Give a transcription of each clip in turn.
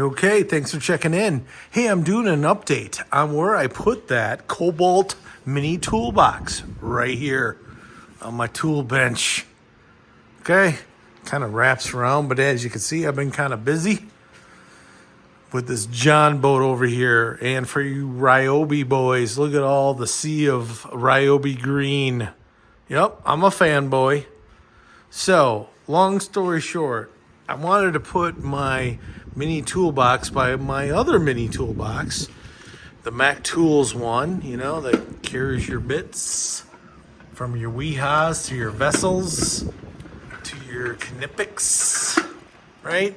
Okay, thanks for checking in. Hey, I'm doing an update on where I put that Kobalt Mini Toolbox right here on my tool bench. Okay, kind of wraps around, but as you can see, I've been kind of busy with this John boat over here. And for you Ryobi boys, look at all the sea of Ryobi green. Yep, I'm a fanboy. So, long story short, I wanted to put my mini toolbox by my other mini toolbox, the Mac Tools one, you know, that carries your bits from your Wihas to your vessels to your Knipex, right?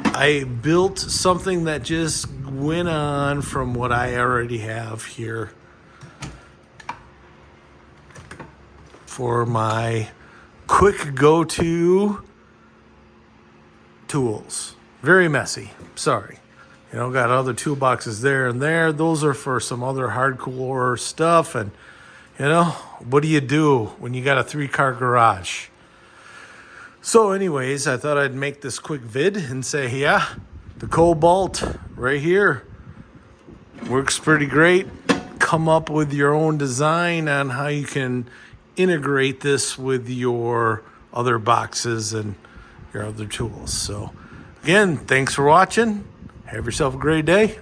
I built something that just went on from what I already have here for my quick go-to tools. Very messy, sorry. You know, got other toolboxes there and there. Those are for some other hardcore stuff. And, you know, what do you do when you got a 3-car garage? So anyways, I thought I'd make this quick vid and say, yeah, the Kobalt right here works pretty great. Come up with your own design on how you can integrate this with your other boxes and your other tools. So again, thanks for watching. Have yourself a great day.